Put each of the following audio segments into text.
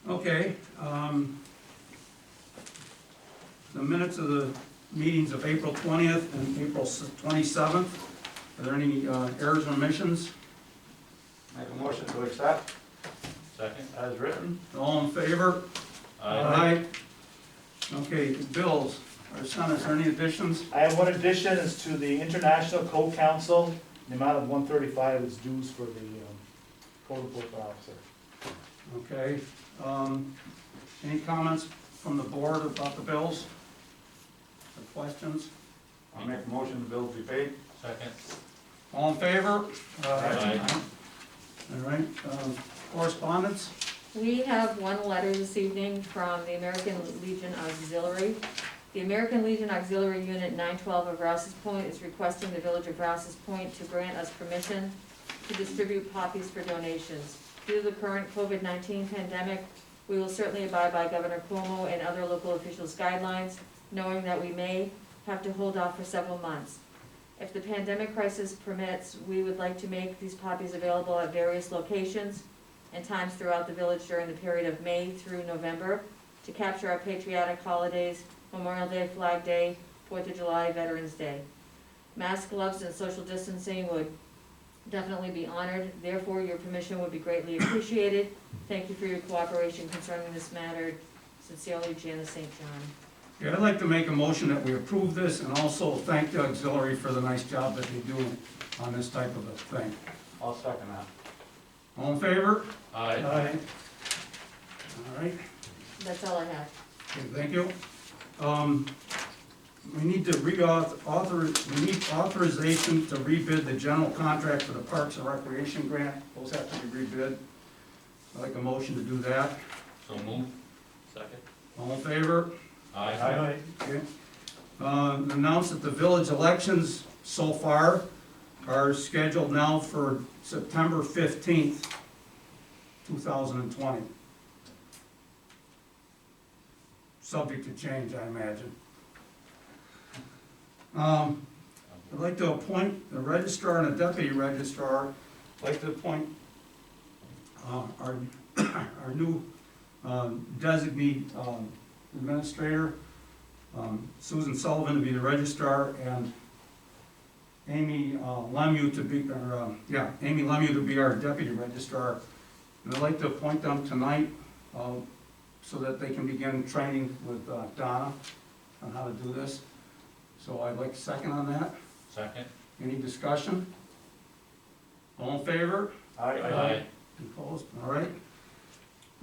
Okay, the minutes of the meetings of April 20th and April 27th, are there any errors or omissions? Make a motion to accept Second. as written. All in favor? Aye. Okay, bills, Arson, is there any additions? I have one addition, is to the International Code Council, the amount of $135 is dues for the code enforcement officer. Okay, any comments from the board about the bills? Or questions? I'll make a motion the bills be paid. Second. All in favor? Aye. All right, correspondence? We have one letter this evening from the American Legion Auxiliary. The American Legion Auxiliary Unit 912 of Rouses Point is requesting the Village of Rouses Point to grant us permission to distribute poppies for donations. Due to the current COVID-19 pandemic, we will certainly abide by Governor Cuomo and other local officials' guidelines, knowing that we may have to hold off for several months. If the pandemic crisis permits, we would like to make these poppies available at various locations and times throughout the village during the period of May through November to capture our patriotic holidays, Memorial Day, Flag Day, 4th of July, Veterans Day. Mask, gloves, and social distancing would definitely be honored. Therefore, your permission would be greatly appreciated. Thank you for your cooperation concerning this matter. Sincerely, Janice St. John. Yeah, I'd like to make a motion that we approve this and also thank the auxiliary for the nice job that they do on this type of a thing. I'll second that. All in favor? Aye. All right, That's all I have. okay, thank you. We need to we need authorization to rebid the general contract for the Parks and Recreation grant. Those have to be rebid. I'd like a motion to do that. So move. Second. All in favor? Aye. Okay. Announce that the village elections so far are scheduled now for September 15th, 2020. Subject to change, I imagine. I'd like to appoint a registrar and a deputy registrar. I'd like to appoint our new designee administrator, Susan Sullivan to be the registrar, and Amy Lemieux to be our deputy registrar. And I'd like to appoint them tonight so that they can begin training with Donna on how to do this. So I'd like a second on that. Second. Any discussion? All in favor? Aye. Opposed? All right.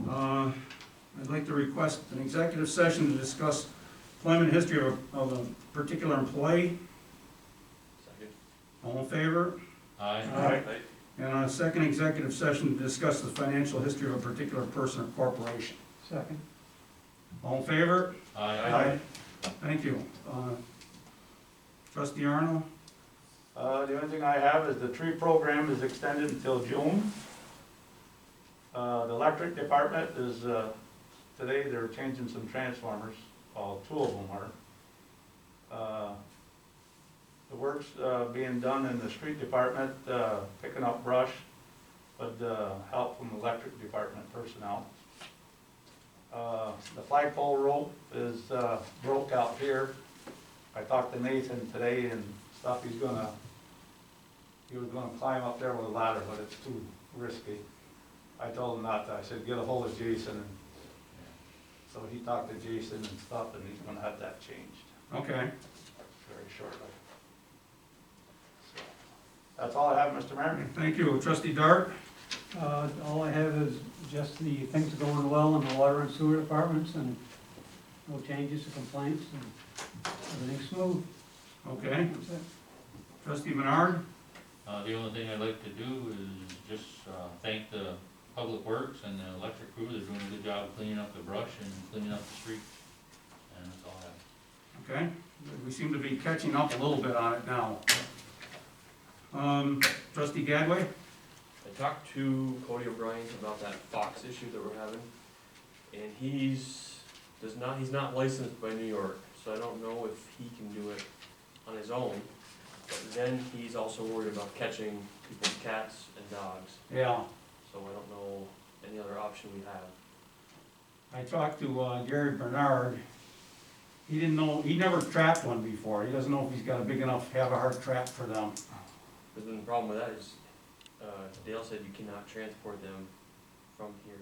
I'd like to request an executive session to discuss employment history of a particular employee. Second. All in favor? Aye. And a second executive session to discuss the financial history of a particular person or corporation. Second. All in favor? Aye. Thank you. Trustee Arno? The only thing I have is the tree program is extended until June. The electric department is, today they're changing some transformers, two of them are. The work's being done in the street department, picking up brush, with help from electric department personnel. The flagpole rope is broke out here. I talked to Nathan today and stuff, he was gonna climb up there with a ladder, but it's too risky. I told him not to. I said, get a hold of Jason, and so he talked to Jason and stuff, and he's gonna have that changed Okay. very shortly. So, that's all I have, Mr. Mayor. Thank you. Trustee Dart? All I have is just the things going well in the water and sewer departments, and no changes to complaints, and everything's smooth. Okay. That's it. Trustee Menard? The only thing I'd like to do is just thank the Public Works and the electric crew. They're doing a good job cleaning up the brush and cleaning up the street. And that's all I have. Okay. We seem to be catching up a little bit on it now. Trustee Gadway? I talked to Cody O'Brien about that Fox issue that we're having, and he's not licensed by New York, so I don't know if he can do it on his own. But then he's also worried about catching people's cats and dogs, Yeah. so I don't know any other option we have. I talked to Gary Bernard. He didn't know, he never trapped one before. He doesn't know if he's got a big enough, have a hard trap for them. But then the problem with that is, Dale said you cannot transport them from here.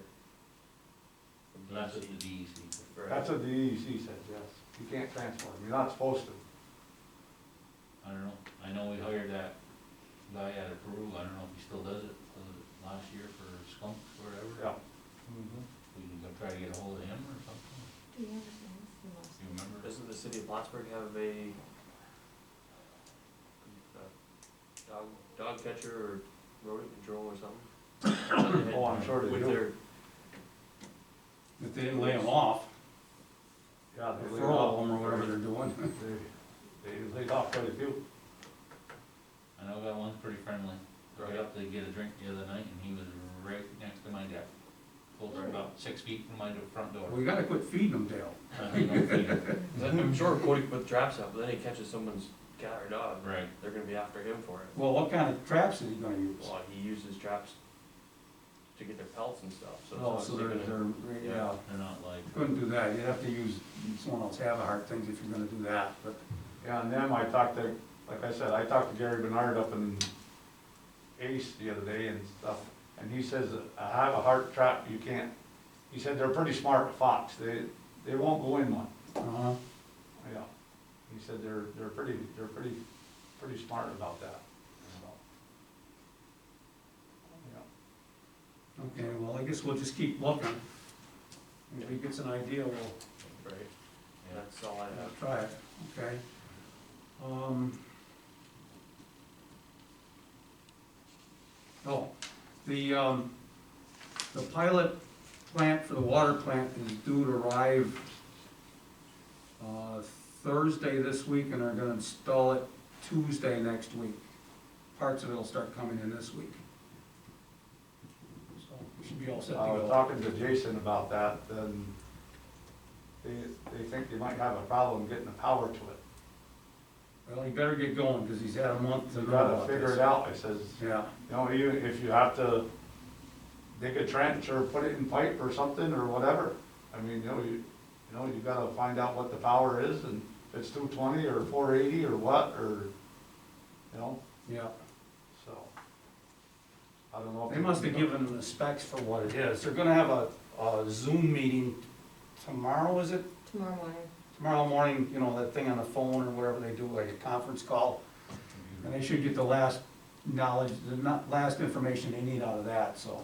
From That's what DEC. the DEC said. Right. That's what the EDC says, yes. You can't transport them, you're not supposed to. I don't know, I know we hired that guy out of Peru, I don't know if he still does it, last year for skunks or whatever. Yeah. We can go try to get a hold of him or something, Do you have his name? You must. you remember? Doesn't the city of Plattsburgh have a dog catcher or rodent control or something? Oh, I'm sure they With do. their, If they didn't lay them off, Yeah, they laid throw off, them or whatever they're doing. they laid off quite a few. I know that one's pretty friendly. I got up to get a drink the other night and he was right next to my deck. Pulled her about 6 feet from my front door. We gotta quit feeding them, Dale. Don't feed her. I'm sure Cody put traps up, but then he catches someone's cat or dog, Right, they're gonna be after him for it. Well, what kind of traps is he gonna use? Well, he uses traps to get their pelts and stuff, so. Oh, it's so not they're, gonna- yeah, they're not like, couldn't do that. You'd have to use someone else have a hard things if you're gonna do that, but. Yeah, and them, I talked to, like I said, I talked to Gary Bernard up in Ace the other day and stuff, and he says, I have a heart trap, you can't, he said they're pretty smart fox, they won't go in one, Uh-huh. yeah. He said they're pretty smart about that, so. Yeah. Okay, well, I guess we'll just keep looking. If he gets an idea, we'll Right, yeah, that's all I have. try it, okay? Oh, the pilot plant for the water plant is due to arrive Thursday this week, and they're gonna install it Tuesday next week. Parts of it'll start coming in this week. So, we should be all set to I was go. talking to Jason about that, and they think they might have a problem getting the power to it. Well, he better get going, because he's had a month to You know gotta about figure this. it out, I says, Yeah, you know, even if you have to dig a trench or put it in pipe or something or whatever. I mean, you gotta find out what the power is and if it's 220 or 480 or what, or, yeah. so. I don't know. if They must have given them the specs for what it is. They're gonna have a Zoom meeting tomorrow, is it? Tomorrow morning. Tomorrow morning, that thing on the phone or whatever they do, like a conference call. And they should get the last knowledge, last information they need out of that, so.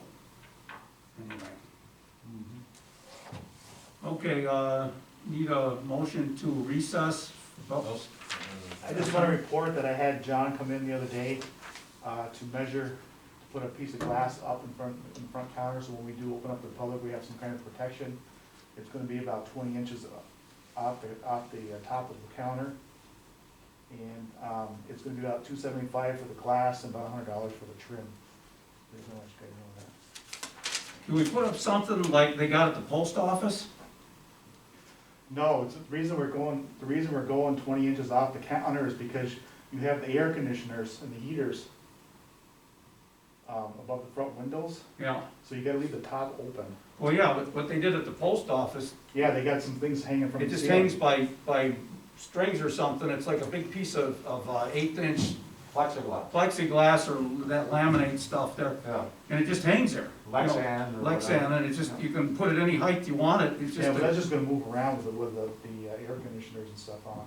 Anyway. Okay, need a motion to recess. oh, I just wanna report that I had John come in the other day, to measure, to put a piece of glass up in the front counter, so when we do open up to the public, we have some kind of protection. It's gonna be about 20 inches off the top of the counter. And, it's gonna be about $275 for the glass and about $100 for the trim. There's no much good on that. Can we put up something like they got at the post office? No, it's, the reason we're going 20 inches off the counter is because you have the air conditioners and the heaters above the front windows, Yeah. so you gotta leave the top open. Well, yeah, but what they did at the post office, Yeah, they got some things hanging from the it just ceiling. hangs by strings or something. It's like a big piece of 1/8" Plexiglass, plexiglass or that laminate stuff there, yeah, and it just hangs there. Lexan or whatever. Lexan, and it's just, you can put it any height you want it, it's Yeah, just, but that's just gonna move around with the air conditioners and stuff on. right.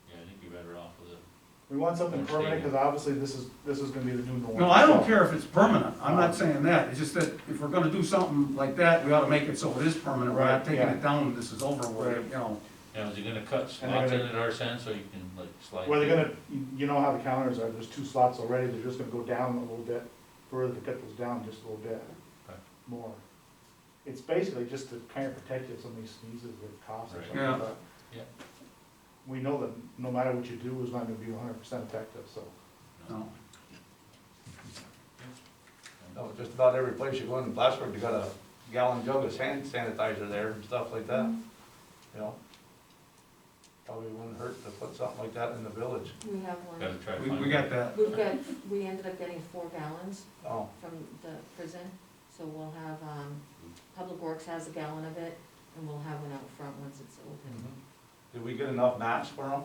Yeah, I think you're better off with it. We want something permanent, cause obviously this is gonna be the new norm. no, I don't So, care if it's permanent, I'm not saying that, it's just that if we're gonna do something like that, we ought to make it so it is permanent, we're not Right, taking yeah. it down, this is over with, Right. Now, is he gonna cut And slots they're in gonna- at our end so you can like slide? Well, they're through? gonna, you know how the counters are, there's 2 slots already, they're just gonna go down a little bit, further to cut those down just a little bit Okay. more. It's basically just to kind of protect you if somebody sneezes or coughs or Right. something, Yeah. but. Yeah. We know that no matter what you do, it's not gonna be 100% effective, so. No. No, just about every place you go in Plattsburgh, you got a gallon jug of hand sanitizer there and stuff like that, Probably wouldn't hurt to put something like that in the village. We have one. Gotta try to We, find. we got that, We ended up getting 4 gallons Oh, from the prison, so we'll have, Public Public Works has a gallon of it, and we'll have one out front once it's open. Did we get enough masks for them,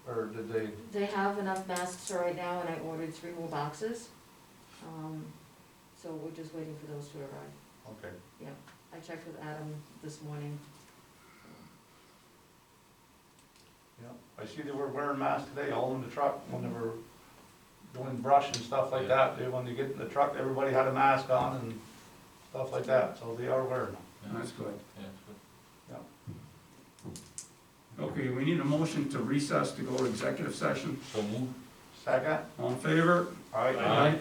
or did they? They have enough masks for right now, and I ordered 3 more boxes. So we're just waiting for those to arrive. Okay. I checked with Adam this morning. Yeah, I see they were wearing masks today, all in the truck, when they were doing brush and stuff like that. When they get in the truck, everybody had a mask on and stuff like that, so they are wearing them. Yeah, That's good. yeah, it's good. Okay, we need a motion to recess to go to executive session. So move. Second? All in favor? All right. Aye.